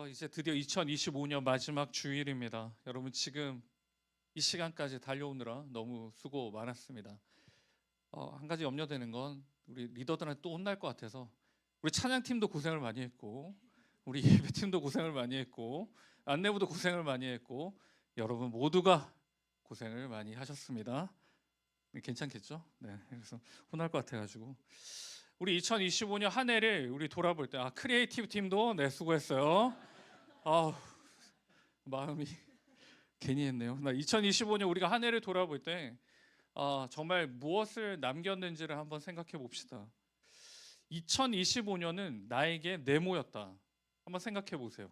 이제 드디어 2025년 마지막 주일입니다. 여러분 지금 이 시간까지 달려오느라 너무 수고 많았습니다. 한 가지 염려되는 건 우리 리더들한테 또 혼날 것 같아서 우리 찬양팀도 고생을 많이 했고 우리 예배팀도 고생을 많이 했고 안내부도 고생을 많이 했고 여러분 모두가 고생을 많이 하셨습니다. 괜찮겠죠? 네, 그래서 혼날 것 같아가지고 우리 2025년 한 해를 우리 돌아볼 때 크리에이티브 팀도 수고했어요. 마음이 괜히 했네요. 2025년 우리가 한 해를 돌아볼 때 정말 무엇을 남겼는지를 한번 생각해 봅시다. 2025년은 나에게 네모였다. 한번 생각해 보세요.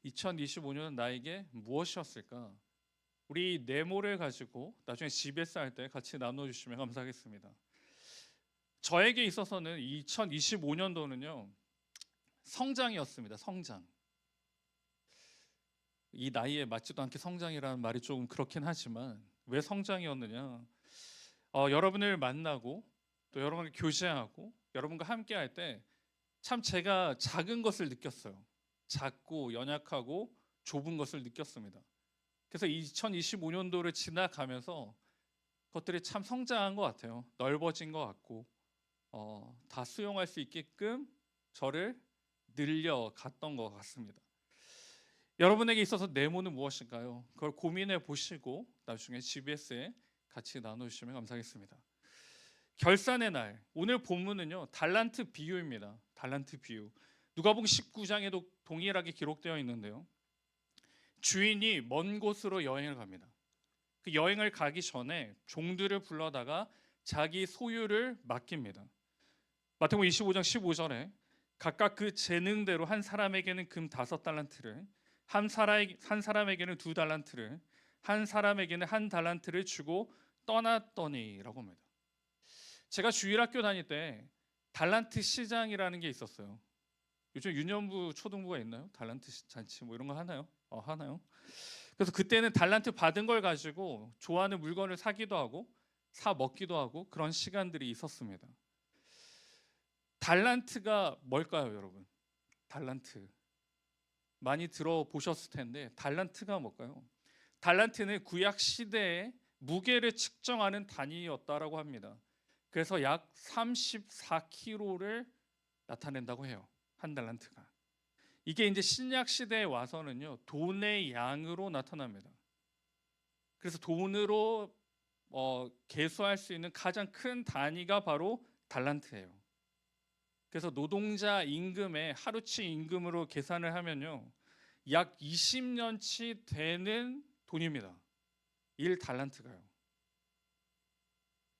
2025년은 나에게 무엇이었을까? 우리 네모를 가지고 나중에 GBS 할 때 같이 나눠주시면 감사하겠습니다. 저에게 있어서는 2025년도는요 성장이었습니다. 성장. 이 나이에 맞지도 않게 성장이라는 말이 조금 그렇긴 하지만 왜 성장이었느냐? 여러분을 만나고 또 여러분과 교제하고 여러분과 함께 할 때 참 제가 작은 것을 느꼈어요. 작고 연약하고 좁은 것을 느꼈습니다. 그래서 2025년도를 지나가면서 것들이 참 성장한 것 같아요. 넓어진 것 같고 다 수용할 수 있게끔 저를 늘려갔던 것 같습니다. 여러분에게 있어서 네모는 무엇일까요? 그걸 고민해 보시고 나중에 GBS에 같이 나눠주시면 감사하겠습니다. 결산의 날, 오늘 본문은요 달란트 비유입니다. 달란트 비유. 누가복음 19장에도 동일하게 기록되어 있는데요. 주인이 먼 곳으로 여행을 갑니다. 그 여행을 가기 전에 종들을 불러다가 자기 소유를 맡깁니다. 마태복음 25장 15절에 각각 그 재능대로 한 사람에게는 금 5달란트를, 한 사람에게는 2달란트를, 한 사람에게는 1달란트를 주고 떠났더니라고 합니다. 제가 주일학교 다닐 때 달란트 시장이라는 게 있었어요. 요즘 유년부 초등부가 있나요? 달란트 잔치 뭐 이런 거 하나요? 하나요? 그래서 그때는 달란트 받은 걸 가지고 좋아하는 물건을 사기도 하고 사 먹기도 하고 그런 시간들이 있었습니다. 달란트가 뭘까요, 여러분? 달란트 많이 들어보셨을 텐데 달란트가 뭘까요? 달란트는 구약 시대의 무게를 측정하는 단위였다라고 합니다. 그래서 약 34kg를 나타낸다고 해요. 한 달란트가. 이게 이제 신약 시대에 와서는요 돈의 양으로 나타납니다. 그래서 돈으로 계수할 수 있는 가장 큰 단위가 바로 달란트예요. 그래서 노동자 임금의 하루치 임금으로 계산을 하면요 약 20년치 되는 돈입니다. 1달란트가요.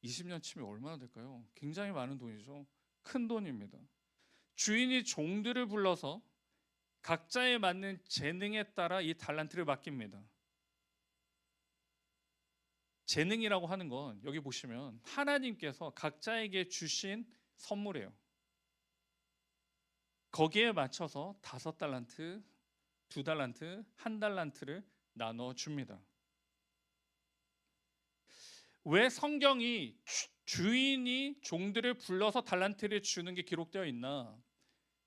20년치면 얼마나 될까요? 굉장히 많은 돈이죠. 큰 돈입니다. 주인이 종들을 불러서 각자에 맞는 재능에 따라 이 달란트를 맡깁니다. 재능이라고 하는 건 여기 보시면 하나님께서 각자에게 주신 선물이에요. 거기에 맞춰서 5달란트, 2달란트, 1달란트를 나눠줍니다. 왜 성경이 주인이 종들을 불러서 달란트를 주는 게 기록되어 있나?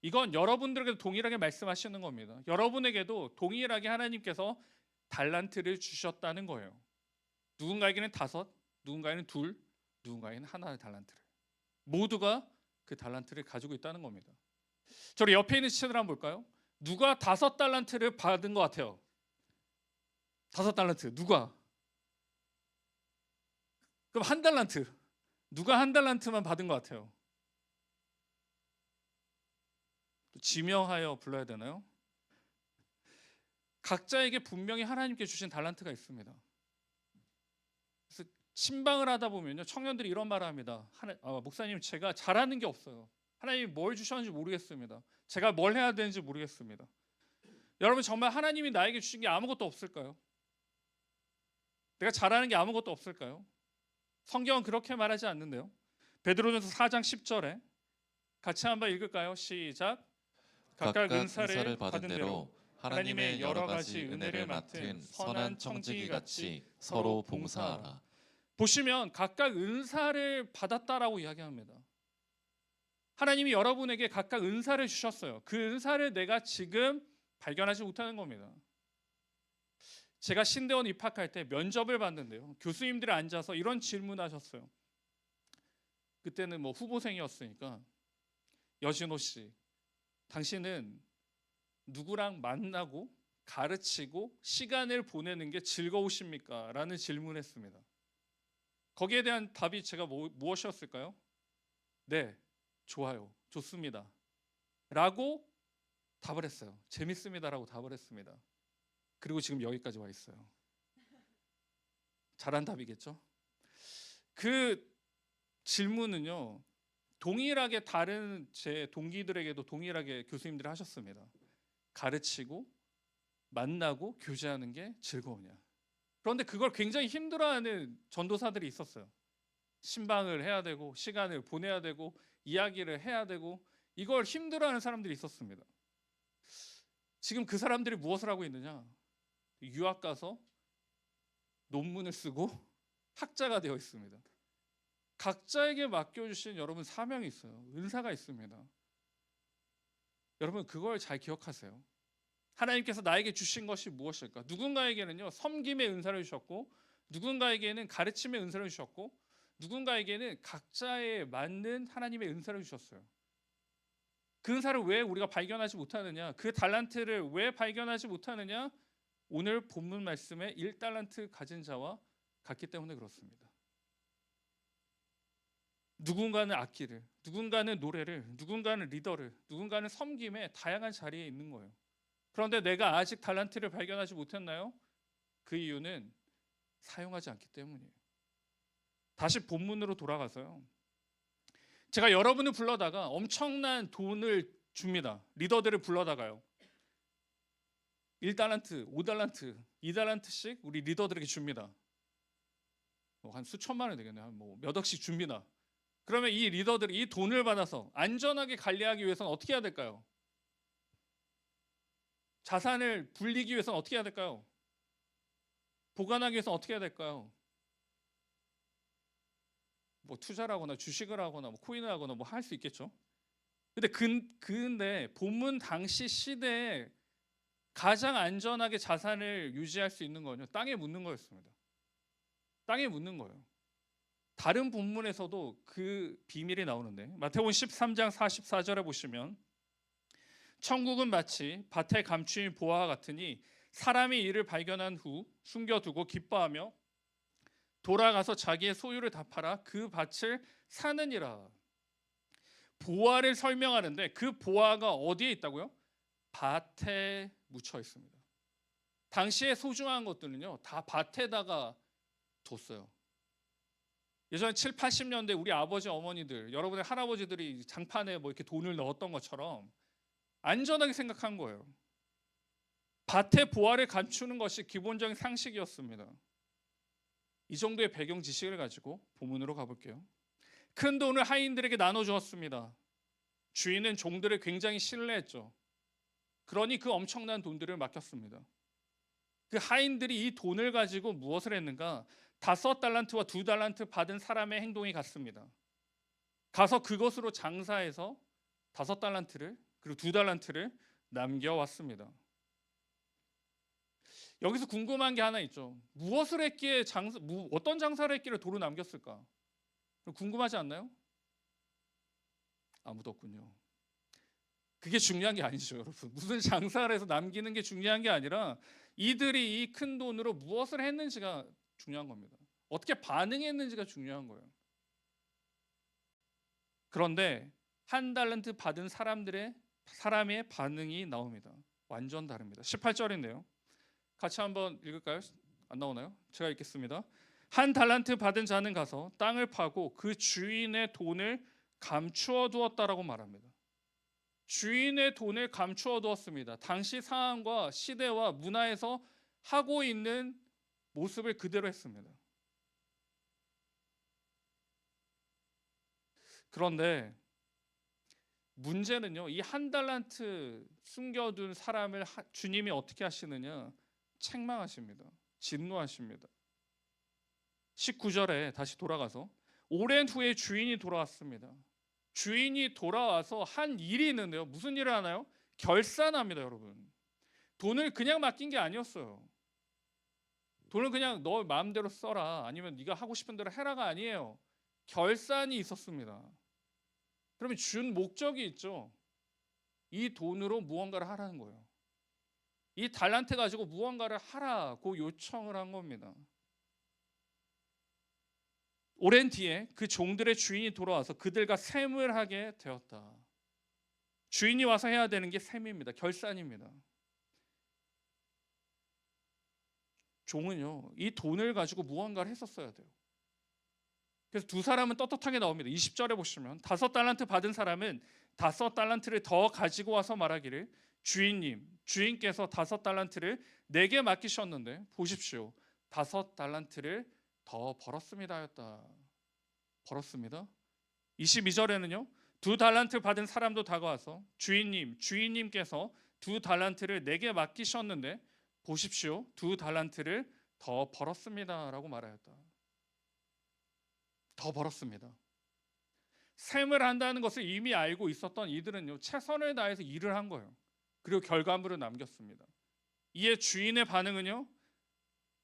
이건 여러분들에게도 동일하게 말씀하시는 겁니다. 여러분에게도 동일하게 하나님께서 달란트를 주셨다는 거예요. 누군가에게는 5, 누군가에는 2, 누군가에게는 하나의 달란트를. 모두가 그 달란트를 가지고 있다는 겁니다. 저희 옆에 있는 시체들 한번 볼까요? 누가 5달란트를 받은 것 같아요? 5달란트 누가? 그럼 1달란트 누가 1달란트만 받은 것 같아요? 지명하여 불러야 되나요? 각자에게 분명히 하나님께 주신 달란트가 있습니다. 그래서 신방을 하다 보면요 청년들이 이런 말을 합니다. 목사님 제가 잘하는 게 없어요. 하나님이 뭘 주셨는지 모르겠습니다. 제가 뭘 해야 되는지 모르겠습니다. 여러분 정말 하나님이 나에게 주신 게 아무것도 없을까요? 내가 잘하는 게 아무것도 없을까요? 성경은 그렇게 말하지 않는데요. 베드로전서 4장 10절에 같이 한번 읽을까요? 시작. 각각 은사를 받은 대로 하나님의 여러 가지 은혜를 맡은 선한 청지기 같이 서로 봉사하라. 보시면 각각 은사를 받았다라고 이야기합니다. 하나님이 여러분에게 각각 은사를 주셨어요. 그 은사를 내가 지금 발견하지 못하는 겁니다. 제가 신대원 입학할 때 면접을 봤는데요. 교수님들이 앉아서 이런 질문하셨어요. 그때는 뭐 후보생이었으니까 여진호 씨, 당신은 누구랑 만나고 가르치고 시간을 보내는 게 즐거우십니까? 라는 질문했습니다. 거기에 대한 답이 제가 무엇이었을까요? 네, 좋아요, 좋습니다 라고 답을 했어요. 재밌습니다라고 답을 했습니다. 그리고 지금 여기까지 와 있어요. 잘한 답이겠죠? 그 질문은요, 동일하게 다른 제 동기들에게도 동일하게 교수님들이 하셨습니다. 가르치고 만나고 교제하는 게 즐거우냐. 그런데 그걸 굉장히 힘들어하는 전도사들이 있었어요. 신방을 해야 되고 시간을 보내야 되고 이야기를 해야 되고 이걸 힘들어하는 사람들이 있었습니다. 지금 그 사람들이 무엇을 하고 있느냐? 유학 가서 논문을 쓰고 학자가 되어 있습니다. 각자에게 맡겨주신 여러분 사명이 있어요. 은사가 있습니다. 여러분 그걸 잘 기억하세요. 하나님께서 나에게 주신 것이 무엇일까? 누군가에게는요 섬김의 은사를 주셨고, 누군가에게는 가르침의 은사를 주셨고, 누군가에게는 각자에 맞는 하나님의 은사를 주셨어요. 그 은사를 왜 우리가 발견하지 못하느냐? 그 달란트를 왜 발견하지 못하느냐? 오늘 본문 말씀에 1달란트 가진 자와 같기 때문에 그렇습니다. 누군가는 악기를, 누군가는 노래를, 누군가는 리더를, 누군가는 섬김의 다양한 자리에 있는 거예요. 그런데 내가 아직 달란트를 발견하지 못했나요? 그 이유는 사용하지 않기 때문이에요. 다시 본문으로 돌아가서요. 제가 여러분을 불러다가 엄청난 돈을 줍니다. 리더들을 불러다가요. 1달란트, 5달란트, 2달란트씩 우리 리더들에게 줍니다. 한 수천만 원 되겠네요. 몇 억씩 줍니다. 그러면 이 리더들이 이 돈을 받아서 안전하게 관리하기 위해서는 어떻게 해야 될까요? 자산을 불리기 위해서는 어떻게 해야 될까요? 보관하기 위해서는 어떻게 해야 될까요? 투자를 하거나 주식을 하거나 코인을 하거나 할 수 있겠죠. 근데 본문 당시 시대에 가장 안전하게 자산을 유지할 수 있는 거는요, 땅에 묻는 거였습니다. 땅에 묻는 거예요. 다른 본문에서도 그 비밀이 나오는데 마태복음 13장 44절에 보시면 천국은 마치 밭에 감추인 보화와 같으니 사람이 이를 발견한 후 숨겨두고 기뻐하며 돌아가서 자기의 소유를 다 팔아 그 밭을 사느니라. 보화를 설명하는데 그 보화가 어디에 있다고요? 밭에 묻혀 있습니다. 당시에 소중한 것들은요 다 밭에다가 뒀어요. 예전에 7, 80년대 우리 아버지 어머니들, 여러분의 할아버지들이 장판에 이렇게 돈을 넣었던 것처럼 안전하게 생각한 거예요. 밭의 보화를 감추는 것이 기본적인 상식이었습니다. 이 정도의 배경 지식을 가지고 본문으로 가볼게요. 큰 돈을 하인들에게 나눠주었습니다. 주인은 종들을 굉장히 신뢰했죠. 그러니 그 엄청난 돈들을 맡겼습니다. 그 하인들이 이 돈을 가지고 무엇을 했는가? 5달란트와 2달란트 받은 사람의 행동이 같습니다. 가서 그것으로 장사해서 5달란트를 그리고 2달란트를 남겨왔습니다. 여기서 궁금한 게 하나 있죠. 무엇을 했기에 어떤 장사를 했기에 돈을 남겼을까? 궁금하지 않나요? 아무도 없군요. 그게 중요한 게 아니죠, 여러분. 무슨 장사를 해서 남기는 게 중요한 게 아니라 이들이 이 큰 돈으로 무엇을 했는지가 중요한 겁니다. 어떻게 반응했는지가 중요한 거예요. 그런데 1달란트 받은 사람의 반응이 나옵니다. 완전 다릅니다. 18절인데요. 같이 한번 읽을까요? 안 나오나요? 제가 읽겠습니다. 1달란트 받은 자는 가서 땅을 파고 그 주인의 돈을 감추어 두었다라고 말합니다. 주인의 돈을 감추어 두었습니다. 당시 상황과 시대와 문화에서 하고 있는 모습을 그대로 했습니다. 그런데 문제는요, 이 1달란트 숨겨둔 사람을 주님이 어떻게 하시느냐? 책망하십니다. 진노하십니다. 19절에 다시 돌아가서 오랜 후에 주인이 돌아왔습니다. 주인이 돌아와서 한 일이 있는데요. 무슨 일을 하나요? 결산합니다, 여러분. 돈을 그냥 맡긴 게 아니었어요. 돈을 그냥 너 마음대로 써라, 아니면 네가 하고 싶은 대로 해라가 아니에요. 결산이 있었습니다. 그러면 준 목적이 있죠. 이 돈으로 무언가를 하라는 거예요. 이 달란트 가지고 무언가를 하라고 요청을 한 겁니다. 오랜 뒤에 그 종들의 주인이 돌아와서 그들과 셈을 하게 되었다. 주인이 와서 해야 되는 게 셈입니다. 결산입니다. 종은요, 이 돈을 가지고 무언가를 했었어야 돼요. 그래서 두 사람은 떳떳하게 나옵니다. 20절에 보시면 5달란트 받은 사람은 5달란트를 더 가지고 와서 말하기를, 주인님, 주인께서 5달란트를 내게 맡기셨는데 보십시오, 5달란트를 더 벌었습니다 하였다. 벌었습니다. 22절에는요, 2달란트 받은 사람도 다가와서 주인님, 주인님께서 2달란트를 내게 맡기셨는데 보십시오, 2달란트를 더 벌었습니다 라고 말하였다. 더 벌었습니다. 셈을 한다는 것을 이미 알고 있었던 이들은요, 최선을 다해서 일을 한 거예요. 그리고 결과물을 남겼습니다. 이에 주인의 반응은요,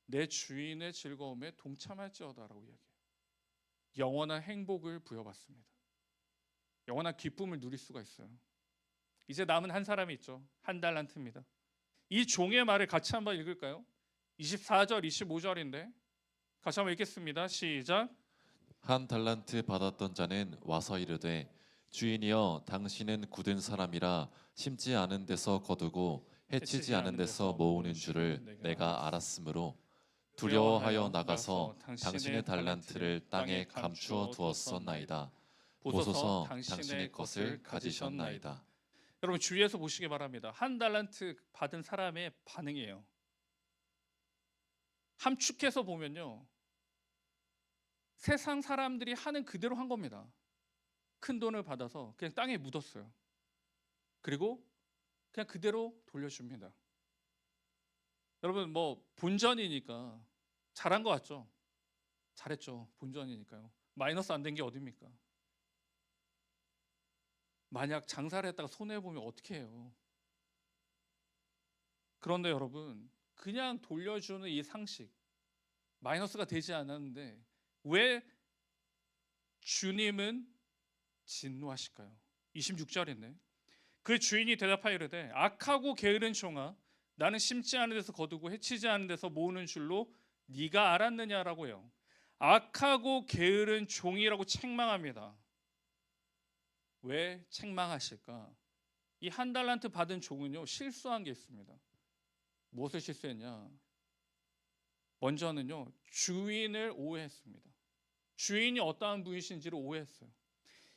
내 주인의 즐거움에 동참할지어다라고 이야기해요. 영원한 행복을 부여받습니다. 영원한 기쁨을 누릴 수가 있어요. 이제 남은 한 사람이 있죠. 1달란트입니다. 이 종의 말을 같이 한번 읽을까요? 24절, 25절인데 같이 한번 읽겠습니다. 시작. 1달란트 받았던 자는 와서 이르되, 주인이여, 당신은 굳은 사람이라 심지 않은 데서 거두고 해치지 않은 데서 모으는 줄을 내가 알았으므로 두려워하여 나가서 당신의 달란트를 땅에 감추어 두었었나이다. 보소서, 당신의 것을 가지셨나이다. 여러분 주위에서 보시기 바랍니다. 1달란트 받은 사람의 반응이에요. 함축해서 보면요, 세상 사람들이 하는 그대로 한 겁니다. 큰 돈을 받아서 그냥 땅에 묻었어요. 그리고 그냥 그대로 돌려줍니다. 여러분 뭐 본전이니까 잘한 것 같죠? 잘했죠. 본전이니까요. 마이너스 안 된 게 어딥니까? 만약 장사를 했다가 손해보면 어떻게 해요? 그런데 여러분, 그냥 돌려주는 이 상식, 마이너스가 되지 않았는데 왜 주님은 진노하실까요? 26절인데 그 주인이 대답하여 이르되, 악하고 게으른 종아, 나는 심지 않은 데서 거두고 해치지 않은 데서 모으는 줄로 네가 알았느냐라고 해요. 악하고 게으른 종이라고 책망합니다. 왜 책망하실까? 이 1달란트 받은 종은요, 실수한 게 있습니다. 무엇을 실수했냐? 먼저는요, 주인을 오해했습니다. 주인이 어떠한 분이신지를 오해했어요.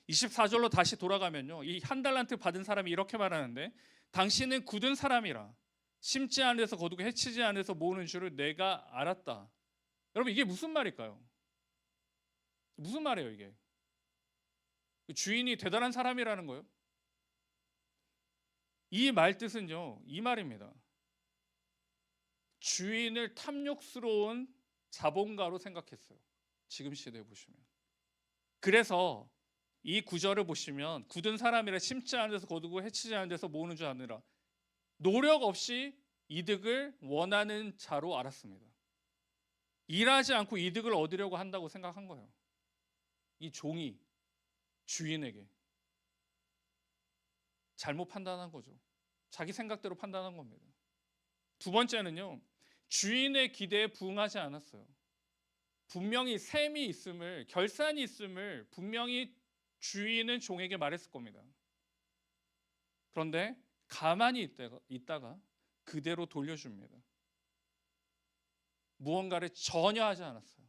24절로 다시 돌아가면요, 이 1달란트 받은 사람이 이렇게 말하는데, 당신은 굳은 사람이라 심지 않은 데서 거두고 해치지 않은 데서 모으는 줄을 내가 알았다. 여러분 이게 무슨 말일까요? 무슨 말이에요 이게? 주인이 대단한 사람이라는 거예요? 이 말 뜻은요, 이 말입니다. 주인을 탐욕스러운 자본가로 생각했어요. 지금 시대에 보시면. 그래서 이 구절을 보시면 굳은 사람이라 심지 않은 데서 거두고 해치지 않은 데서 모으는 줄 아느라, 노력 없이 이득을 원하는 자로 알았습니다. 일하지 않고 이득을 얻으려고 한다고 생각한 거예요. 이 종이 주인에게 잘못 판단한 거죠. 자기 생각대로 판단한 겁니다. 두 번째는요, 주인의 기대에 부응하지 않았어요. 분명히 셈이 있음을, 결산이 있음을 분명히 주인은 종에게 말했을 겁니다. 그런데 가만히 있다가 그대로 돌려줍니다. 무언가를 전혀 하지 않았어요.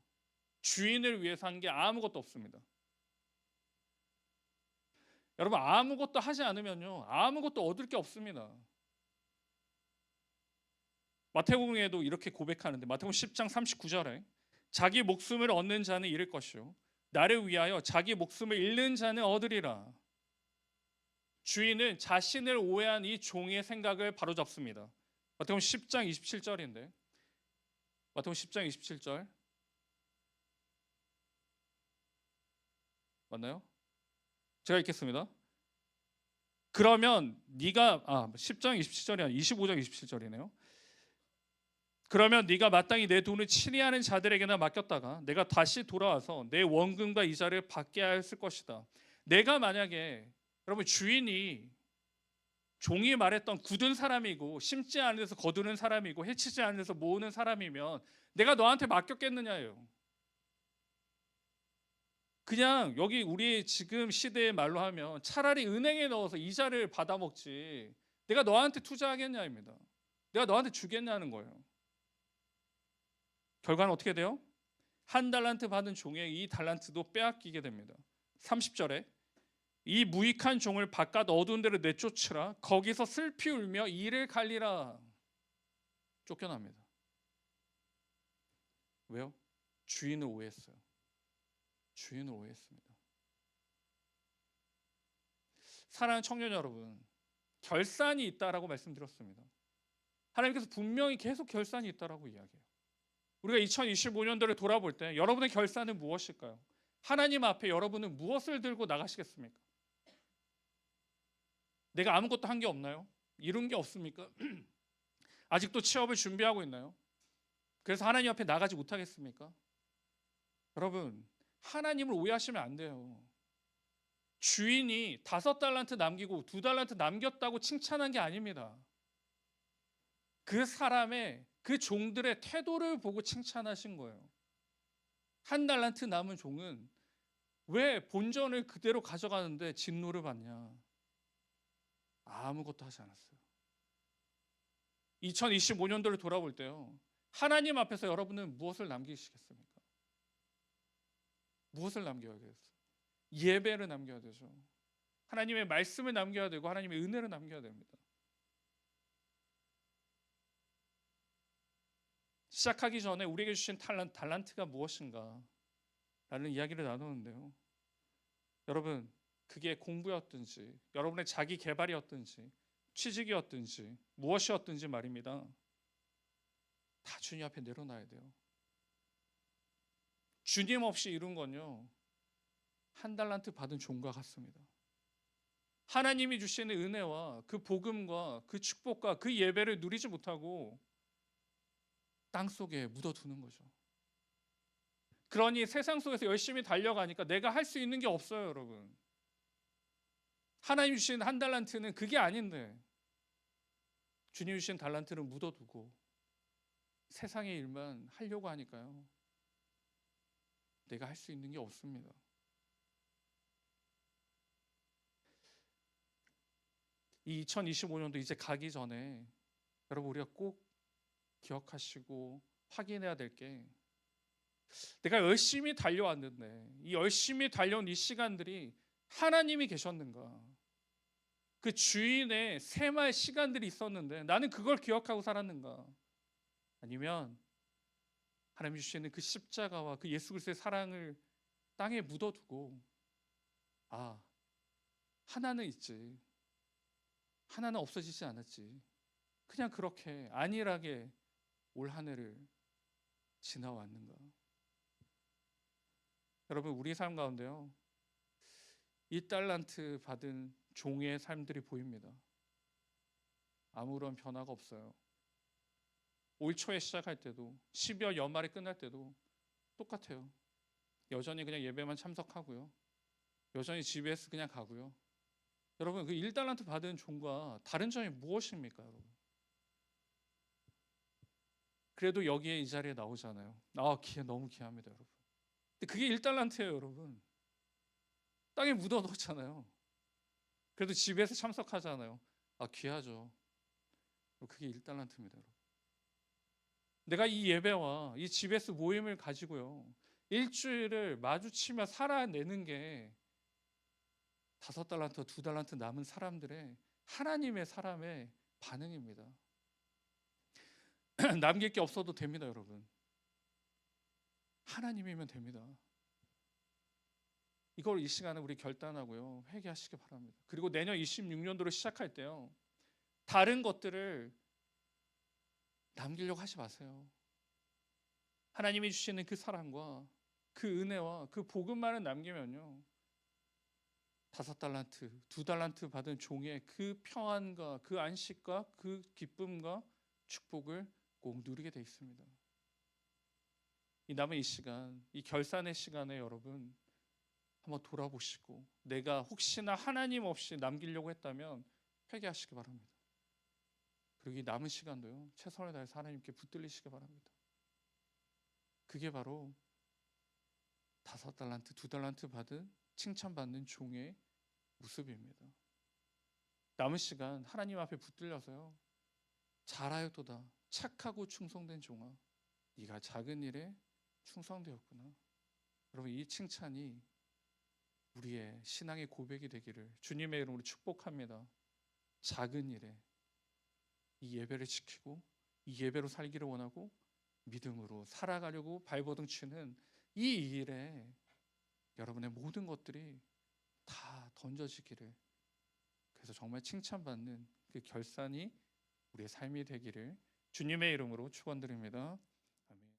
주인을 위해서 한 게 아무것도 없습니다. 여러분 아무것도 하지 않으면요, 아무것도 얻을 게 없습니다. 마태복음에도 이렇게 고백하는데, 마태복음 10장 39절에 자기 목숨을 얻는 자는 잃을 것이요 나를 위하여 자기 목숨을 잃는 자는 얻으리라. 주인은 자신을 오해한 이 종의 생각을 바로잡습니다. 마태복음 10장 27절인데, 마태복음 10장 27절 맞나요? 제가 읽겠습니다. 그러면 네가 10장 27절이 아니라 25장 27절이네요. 그러면 네가 마땅히 내 돈을 친이하는 자들에게나 맡겼다가 내가 다시 돌아와서 내 원금과 이자를 받게 하였을 것이다. 내가 만약에 여러분 주인이 종이 말했던 굳은 사람이고 심지 않은 데서 거두는 사람이고 해치지 않은 데서 모으는 사람이면 내가 너한테 맡겼겠느냐예요. 그냥 여기 우리 지금 시대의 말로 하면 차라리 은행에 넣어서 이자를 받아먹지 내가 너한테 투자하겠냐입니다. 내가 너한테 주겠냐는 거예요. 결과는 어떻게 돼요? 한 달란트 받은 종의 이 달란트도 빼앗기게 됩니다. 30절에 이 무익한 종을 바깥 어두운 데로 내쫓으라. 거기서 슬피 울며 이를 갈리라. 쫓겨납니다. 왜요? 주인을 오해했어요. 주인을 오해했습니다. 사랑하는 청년 여러분, 결산이 있다라고 말씀드렸습니다. 하나님께서 분명히 계속 결산이 있다라고 이야기해요. 우리가 2025년도를 돌아볼 때 여러분의 결산은 무엇일까요? 하나님 앞에 여러분은 무엇을 들고 나가시겠습니까? 내가 아무것도 한 게 없나요? 이룬 게 없습니까? 아직도 취업을 준비하고 있나요? 그래서 하나님 앞에 나가지 못하겠습니까? 여러분, 하나님을 오해하시면 안 돼요. 주인이 5달란트 남기고 2달란트 남겼다고 칭찬한 게 아닙니다. 그 사람의 그 종들의 태도를 보고 칭찬하신 거예요. 1달란트 남은 종은 왜 본전을 그대로 가져가는데 진노를 받냐? 아무것도 하지 않았어요. 2025년도를 돌아볼 때요. 하나님 앞에서 여러분은 무엇을 남기시겠습니까? 무엇을 남겨야 되겠어요? 예배를 남겨야 되죠. 하나님의 말씀을 남겨야 되고 하나님의 은혜를 남겨야 됩니다. 시작하기 전에 우리에게 주신 달란트가 무엇인가 라는 이야기를 나누는데요. 여러분, 그게 공부였든지 여러분의 자기 개발이었든지 취직이었든지 무엇이었든지 말입니다. 다 주님 앞에 내려놔야 돼요. 주님 없이 이룬 건요, 1달란트 받은 종과 같습니다. 하나님이 주시는 은혜와 그 복음과 그 축복과 그 예배를 누리지 못하고 땅속에 묻어두는 거죠. 그러니 세상 속에서 열심히 달려가니까 내가 할 수 있는 게 없어요, 여러분. 하나님 주신 1달란트는 그게 아닌데 주님 주신 달란트를 묻어두고 세상의 일만 하려고 하니까요, 내가 할 수 있는 게 없습니다. 이 2025년도 이제 가기 전에 여러분, 우리가 꼭 기억하시고 확인해야 될 게, 내가 열심히 달려왔는데 이 열심히 달려온 이 시간들이 하나님이 계셨는가? 그 주인의 세마의 시간들이 있었는데 나는 그걸 기억하고 살았는가? 아니면 하나님 주시는 그 십자가와 그 예수 그리스도의 사랑을 땅에 묻어두고, 하나는 있지, 하나는 없어지지 않았지, 그냥 그렇게 안일하게 올 한 해를 지나왔는가? 여러분, 우리 삶 가운데요, 1달란트 받은 종의 삶들이 보입니다. 아무런 변화가 없어요. 올 초에 시작할 때도 12월 연말에 끝날 때도 똑같아요. 여전히 그냥 예배만 참석하고요, 여전히 GBS 그냥 가고요. 여러분, 그 1달란트 받은 종과 다른 점이 무엇입니까, 여러분? 그래도 여기에 이 자리에 나오잖아요. 너무 귀합니다, 여러분. 근데 그게 1달란트예요, 여러분. 땅에 묻어 놓잖아요. 그래도 집에서 참석하잖아요. 귀하죠. 그게 1달란트입니다, 여러분. 내가 이 예배와 이 집에서 모임을 가지고요, 일주일을 마주치며 살아내는 게 5달란트, 2달란트 남은 사람들의 하나님의 사람의 반응입니다. 남길 게 없어도 됩니다, 여러분. 하나님이면 됩니다. 이걸 이 시간에 우리 결단하고요, 회개하시기 바랍니다. 그리고 내년 26년도를 시작할 때요, 다른 것들을 남기려고 하지 마세요. 하나님이 주시는 그 사랑과 그 은혜와 그 복음만을 남기면요, 5달란트, 2달란트 받은 종의 그 평안과 그 안식과 그 기쁨과 축복을 꼭 누리게 돼 있습니다. 이 남은 이 시간, 이 결산의 시간에 여러분 한번 돌아보시고 내가 혹시나 하나님 없이 남기려고 했다면 회개하시기 바랍니다. 그리고 이 남은 시간도요, 최선을 다해서 하나님께 붙들리시기 바랍니다. 그게 바로 5달란트, 2달란트 받은 칭찬받는 종의 모습입니다. 남은 시간 하나님 앞에 붙들려서요, 잘하였도다 착하고 충성된 종아, 네가 작은 일에 충성되었구나. 여러분, 이 칭찬이 우리의 신앙의 고백이 되기를 주님의 이름으로 축복합니다. 작은 일에 이 예배를 지키고 이 예배로 살기를 원하고 믿음으로 살아가려고 발버둥 치는 이 일에 여러분의 모든 것들이 다 던져지기를, 그래서 정말 칭찬받는 그 결산이 우리의 삶이 되기를 주님의 이름으로 축원드립니다.